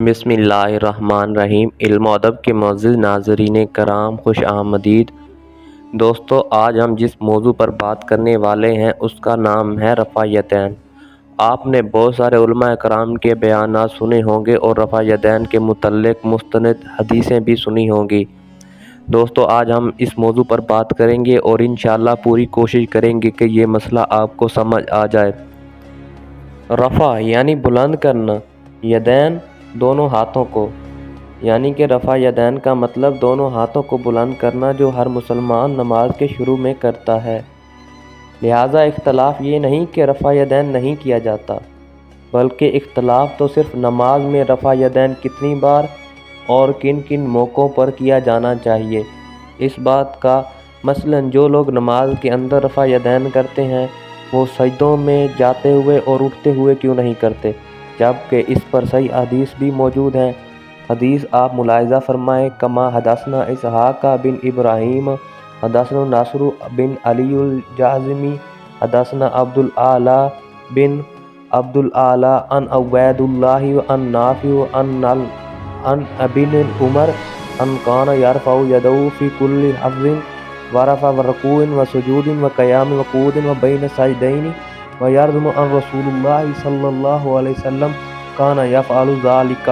بسم اللہ الرحمن الرحیم۔ علم و ادب کے معزز ناظرین کرام، خوش آمدید۔ دوستو، آج ہم جس موضوع پر بات کرنے والے ہیں اس کا نام ہے رفع یدین۔ آپ نے بہت سارے علماء کرام کے بیانات سنے ہوں گے اور رفع یدین کے متعلق مستند حدیثیں بھی سنی ہوں گی۔ دوستو، آج ہم اس موضوع پر بات کریں گے اور انشاءاللہ پوری کوشش کریں گے کہ یہ مسئلہ آپ کو سمجھ آ جائے۔ رفع یعنی بلند کرنا، یدین دونوں ہاتھوں کو، یعنی کہ رفع یدین کا مطلب دونوں ہاتھوں کو بلند کرنا جو ہر مسلمان نماز کے شروع میں کرتا ہے۔ لہٰذا اختلاف یہ نہیں کہ رفع یدین نہیں کیا جاتا، بلکہ اختلاف تو صرف نماز میں رفع یدین کتنی بار اور کن کن موقعوں پر کیا جانا چاہیے۔ اس بات کا مثلاً جو لوگ نماز کے اندر رفع یدین کرتے ہیں وہ سجدوں میں جاتے ہوئے اور اٹھتے ہوئے کیوں نہیں کرتے، جبکہ اس پر صحیح حدیث بھی موجود ہیں۔ حدیث آپ ملاحظہ فرمائیں، کما حدثنا اسحاق بن ابراہیم حدثنا نصر بن علی الجازمی حدثنا عبد الاعلی بن عبد الاعلی عن عبید اللہ عن نافع عن ابن عمر ان کان یرفع یدہ فی کل حفظ ورفع ورکوع وسجود وقیام وقعود وبین سجدین ویرزم عن رسول اللہ صلی اللہ علیہ وسلم کان یفعل ذالک۔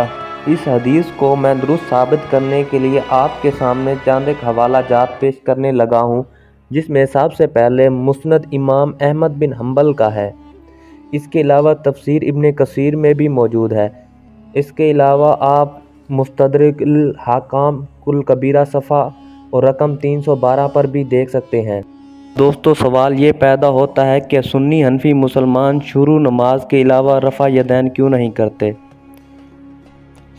اس حدیث کو میں درست ثابت کرنے کے لیے آپ کے سامنے چند ایک حوالہ جات پیش کرنے لگا ہوں، جس میں سب سے پہلے مسند امام احمد بن حنبل کا ہے۔ اس کے علاوہ تفسیر ابن کثیر میں بھی موجود ہے۔ اس کے علاوہ آپ مستدرک الحاکم الکبیرہ صفحہ اور رقم 312 پر بھی دیکھ سکتے ہیں۔ دوستو، سوال یہ پیدا ہوتا ہے کہ سنی حنفی مسلمان شروع نماز کے علاوہ رفع یدین کیوں نہیں کرتے؟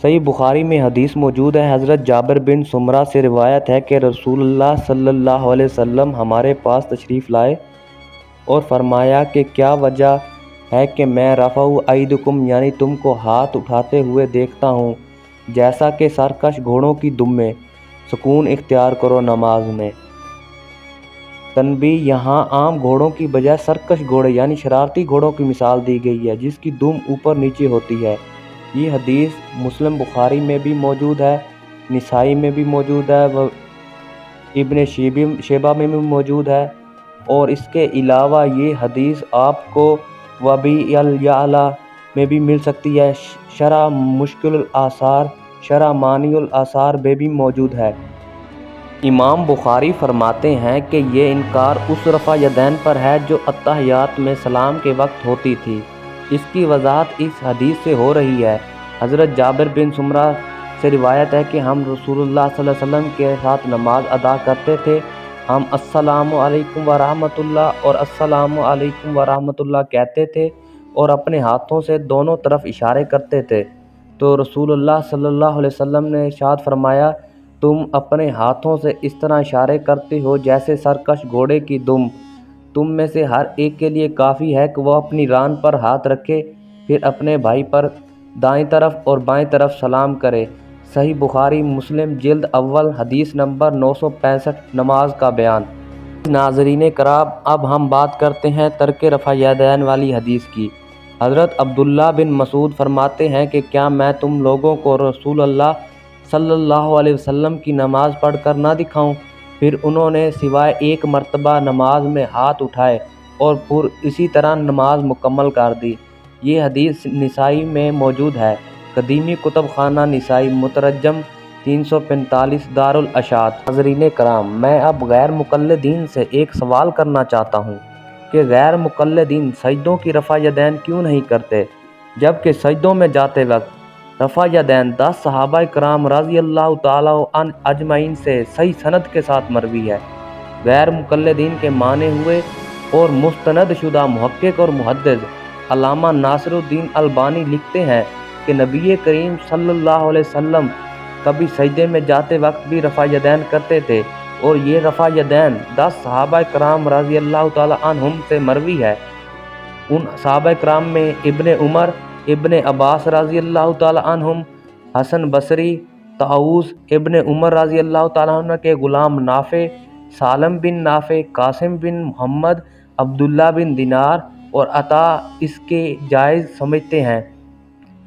صحیح بخاری میں حدیث موجود ہے، حضرت جابر بن سمرہ سے روایت ہے کہ رسول اللہ صلی اللہ علیہ وسلم ہمارے پاس تشریف لائے اور فرمایا کہ کیا وجہ ہے کہ میں رفع ایدکم یعنی تم کو ہاتھ اٹھاتے ہوئے دیکھتا ہوں جیسا کہ سرکش گھوڑوں کی دم میں، سکون اختیار کرو نماز میں۔ تنبیہ، یہاں عام گھوڑوں کی بجائے سرکش گھوڑے یعنی شرارتی گھوڑوں کی مثال دی گئی ہے جس کی دم اوپر نیچے ہوتی ہے۔ یہ حدیث مسلم بخاری میں بھی موجود ہے، نسائی میں بھی موجود ہے، ابن شیبہ میں بھی موجود ہے، اور اس کے علاوہ یہ حدیث آپ کو وبی الاعلیٰ میں بھی مل سکتی ہے۔ شرح مشکل الآثار، شرح مانی الآثار میں بھی موجود ہے۔ امام بخاری فرماتے ہیں کہ یہ انکار اس رفع یدین پر ہے جو اتحیات میں سلام کے وقت ہوتی تھی۔ اس کی وضاحت اس حدیث سے ہو رہی ہے۔ حضرت جابر بن سمرہ سے روایت ہے کہ ہم رسول اللہ صلی اللہ علیہ وسلم کے ساتھ نماز ادا کرتے تھے، ہم السلام علیکم ورحمۃ اللہ اور السلام علیکم ورحمۃ اللہ کہتے تھے اور اپنے ہاتھوں سے دونوں طرف اشارے کرتے تھے، تو رسول اللہ صلی اللہ علیہ وسلم نے ارشاد فرمایا، تم اپنے ہاتھوں سے اس طرح اشارے کرتے ہو جیسے سرکش گھوڑے کی دم، تم میں سے ہر ایک کے لیے کافی ہے کہ وہ اپنی ران پر ہاتھ رکھے، پھر اپنے بھائی پر دائیں طرف اور بائیں طرف سلام کرے۔ صحیح بخاری مسلم جلد اول حدیث نمبر 965۔ نماز کا بیان۔ ناظرین کرام، اب ہم بات کرتے ہیں ترک رفع یدین والی حدیث کی۔ حضرت عبداللہ بن مسعود فرماتے ہیں کہ کیا میں تم لوگوں کو رسول اللہ صلی اللہ علیہ وسلم کی نماز پڑھ کر نہ دکھاؤں؟ پھر انہوں نے سوائے ایک مرتبہ نماز میں ہاتھ اٹھائے اور پھر اسی طرح نماز مکمل کر دی۔ یہ حدیث نسائی میں موجود ہے، قدیمی کتب خانہ نسائی، مترجم 345 دار الاشاعت۔ ناظرین کرام، میں اب غیر مقلدین سے ایک سوال کرنا چاہتا ہوں کہ غیر مقلدین سجدوں کی رفع یدین کیوں نہیں کرتے، جبکہ سجدوں میں جاتے وقت رفع یدین 10 صحابہ کرام رضی اللہ تعالیٰ عنہ اجمعین سے صحیح سند کے ساتھ مروی ہے۔ غیر مقلدین کے مانے ہوئے اور مستند شدہ محقق اور محدث علامہ ناصر الدین البانی لکھتے ہیں کہ نبی کریم صلی اللہ علیہ وسلم کبھی سجدے میں جاتے وقت بھی رفع یدین کرتے تھے، اور یہ رفع یدین 10 صحابہ کرام رضی اللہ تعالیٰ عنہم سے مروی ہے۔ ان صحابہ کرام میں ابن عمر، ابن عباس رضی اللہ تعالیٰ عنہم، حسن بصری، طاؤوس، ابن عمر رضی اللہ تعالیٰ عنہ کے غلام نافع، سالم بن نافع، قاسم بن محمد، عبداللہ بن دینار اور عطا اس کے جائز سمجھتے ہیں۔